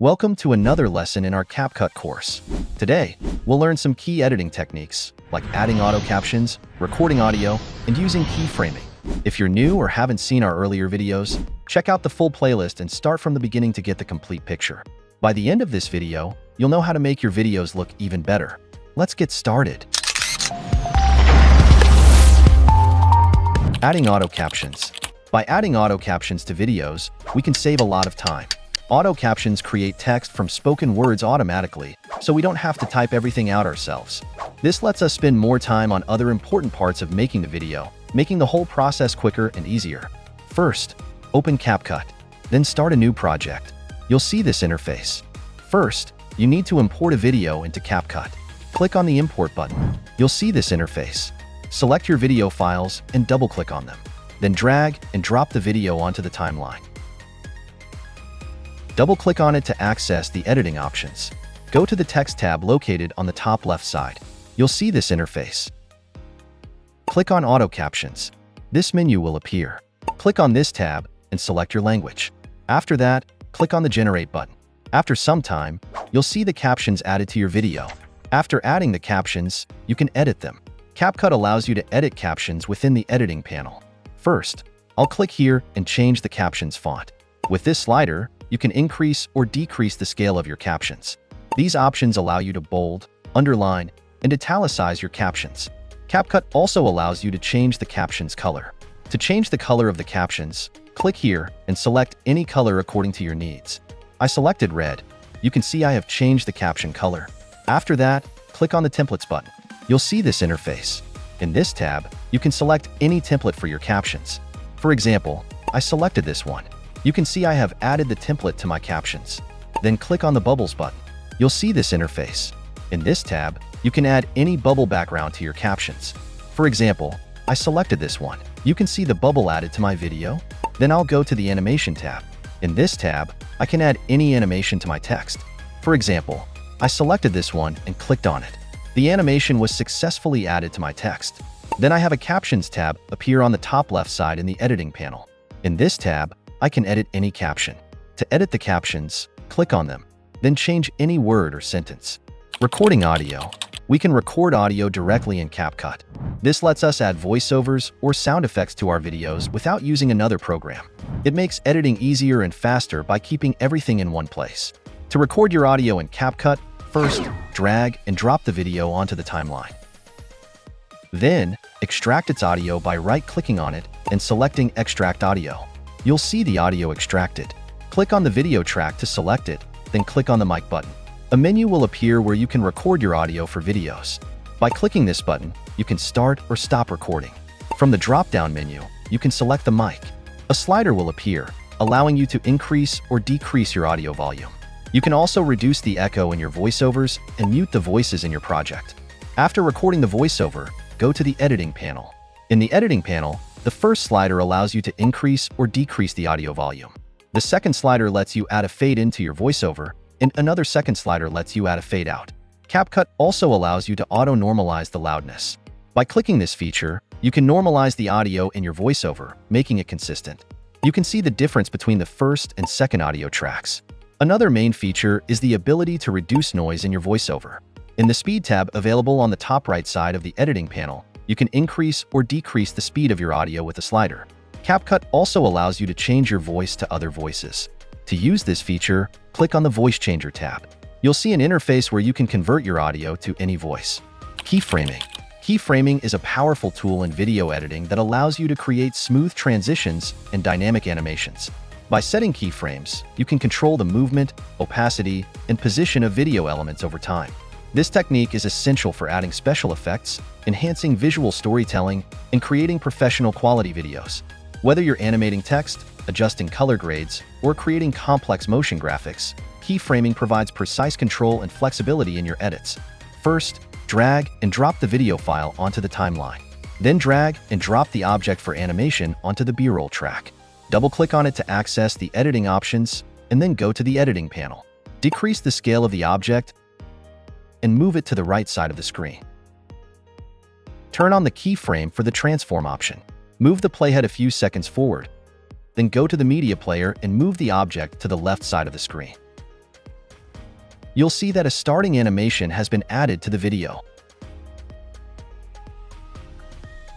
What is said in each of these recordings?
Welcome to another lesson in our CapCut course. Today, we'll learn some key editing techniques, like adding auto captions, recording audio, and using keyframing. If you're new or haven't seen our earlier videos, check out the full playlist and start from the beginning to get the complete picture. By the end of this video, you'll know how to make your videos look even better. Let's get started. Adding auto captions. By adding auto captions to videos, we can save a lot of time. Auto captions create text from spoken words automatically, so we don't have to type everything out ourselves. This lets us spend more time on other important parts of making the video, making the whole process quicker and easier. First, open CapCut. Then start a new project. You'll see this interface. First, you need to import a video into CapCut. Click on the Import button. You'll see this interface. Select your video files and double-click on them. Then drag and drop the video onto the timeline. Double-click on it to access the editing options. Go to the Text tab located on the top left side. You'll see this interface. Click on Auto Captions. This menu will appear. Click on this tab and select your language. After that, click on the Generate button. After some time, you'll see the captions added to your video. After adding the captions, you can edit them. CapCut allows you to edit captions within the editing panel. First, I'll click here and change the captions font. With this slider, you can increase or decrease the scale of your captions. These options allow you to bold, underline, and italicize your captions. CapCut also allows you to change the captions color. To change the color of the captions, click here and select any color according to your needs. I selected red. You can see I have changed the caption color. After that, click on the Templates button. You'll see this interface. In this tab, you can select any template for your captions. For example, I selected this one. You can see I have added the template to my captions. Then click on the Bubbles button. You'll see this interface. In this tab, you can add any bubble background to your captions. For example, I selected this one. You can see the bubble added to my video. Then I'll go to the Animation tab. In this tab, I can add any animation to my text. For example, I selected this one and clicked on it. The animation was successfully added to my text. Then I have a Captions tab appear on the top left side in the editing panel. In this tab, I can edit any caption. To edit the captions, click on them, then change any word or sentence. Recording audio. We can record audio directly in CapCut. This lets us add voiceovers or sound effects to our videos without using another program. It makes editing easier and faster by keeping everything in one place. To record your audio in CapCut, first, drag and drop the video onto the timeline. Then, extract its audio by right-clicking on it and selecting Extract Audio. You'll see the audio extracted. Click on the video track to select it, then click on the mic button. A menu will appear where you can record your audio for videos. By clicking this button, you can start or stop recording. From the drop-down menu, you can select the mic. A slider will appear, allowing you to increase or decrease your audio volume. You can also reduce the echo in your voiceovers and mute the voices in your project. After recording the voiceover, go to the Editing panel. In the Editing panel, the first slider allows you to increase or decrease the audio volume. The second slider lets you add a fade into your voiceover, and another second slider lets you add a fade out. CapCut also allows you to auto-normalize the loudness. By clicking this feature, you can normalize the audio in your voiceover, making it consistent. You can see the difference between the first and second audio tracks. Another main feature is the ability to reduce noise in your voiceover. In the Speed tab available on the top right side of the editing panel, you can increase or decrease the speed of your audio with a slider. CapCut also allows you to change your voice to other voices. To use this feature, click on the Voice Changer tab. You'll see an interface where you can convert your audio to any voice. Keyframing. Keyframing is a powerful tool in video editing that allows you to create smooth transitions and dynamic animations. By setting keyframes, you can control the movement, opacity, and position of video elements over time. This technique is essential for adding special effects, enhancing visual storytelling, and creating professional quality videos. Whether you're animating text, adjusting color grades, or creating complex motion graphics, keyframing provides precise control and flexibility in your edits. First, drag and drop the video file onto the timeline. Then drag and drop the object for animation onto the B-roll track. Double-click on it to access the editing options, and then go to the Editing panel. Decrease the scale of the object and move it to the right side of the screen. Turn on the keyframe for the transform option. Move the playhead a few seconds forward, then go to the media player and move the object to the left side of the screen. you'll see that a starting animation has been added to the video.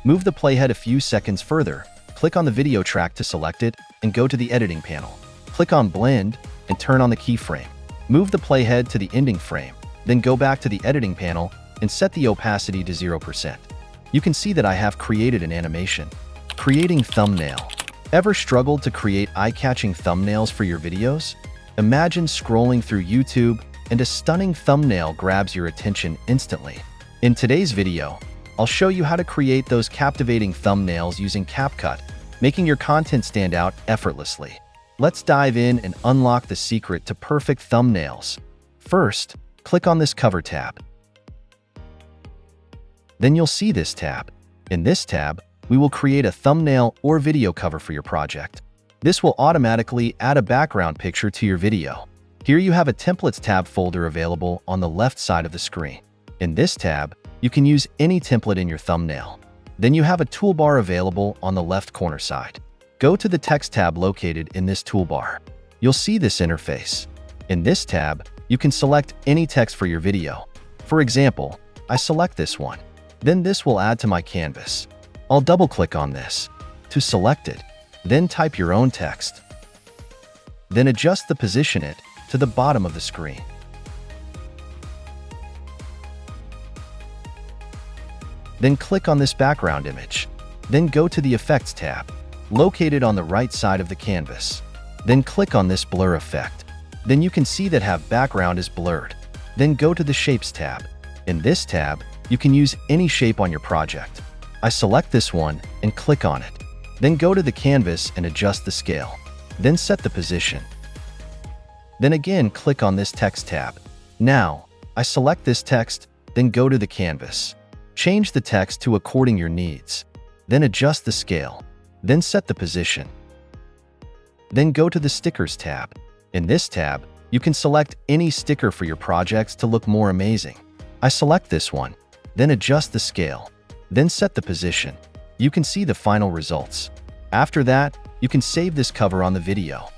Move the playhead a few seconds further, click on the video track to select it, and go to the editing panel. Click on Blend and turn on the keyframe. Move the playhead to the ending frame, then go back to the editing panel and set the opacity to 0%. You can see that I have created an animation. Creating thumbnail. Ever struggled to create eye-catching thumbnails for your videos? Imagine scrolling through YouTube and a stunning thumbnail grabs your attention instantly. In today's video, I'll show you how to create those captivating thumbnails using CapCut, making your content stand out effortlessly. Let's dive in and unlock the secret to perfect thumbnails. First, click on this cover tab. Then you'll see this tab. In this tab, we will create a thumbnail or video cover for your project. This will automatically add a background picture to your video. Here you have a Templates tab folder available on the left side of the screen. In this tab, you can use any template in your thumbnail. Then you have a toolbar available on the left corner side. Go to the Text tab located in this toolbar. You'll see this interface. In this tab, you can select any text for your video. For example, I select this one. Then this will add to my canvas. I'll double-click on this to select it. Then type your own text. Then adjust the position it to the bottom of the screen. Then click on this background image. Then go to the Effects tab, located on the right side of the canvas. Then click on this blur effect. Then you can see that have background is blurred. Then go to the Shapes tab. In this tab, you can use any shape on your project. I select this one and click on it. Then go to the canvas and adjust the scale. Then set the position. Then again click on this Text tab. Now, I select this text, then go to the canvas. Change the text to according your needs. Then adjust the scale. Then set the position. Then go to the Stickers tab. In this tab, you can select any sticker for your projects to look more amazing. I select this one, then adjust the scale. Then set the position. You can see the final results. After that, you can save this cover on the video.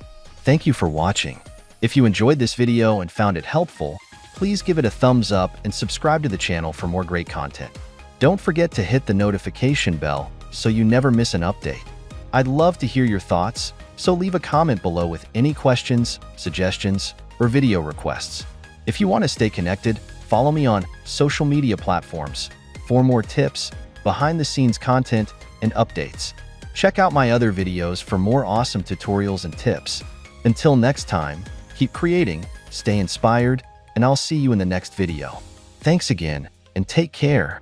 Thank you for watching. If you enjoyed this video and found it helpful, please give it a thumbs up and subscribe to the channel for more great content. Don't forget to hit the notification bell so you never miss an update. I'd love to hear your thoughts, so leave a comment below with any questions, suggestions, or video requests. If you want to stay connected, follow me on social media platforms for more tips, behind-the-scenes content, and updates. Check out my other videos for more awesome tutorials and tips. Until next time, keep creating, stay inspired, and I'll see you in the next video. Thanks again, and take care.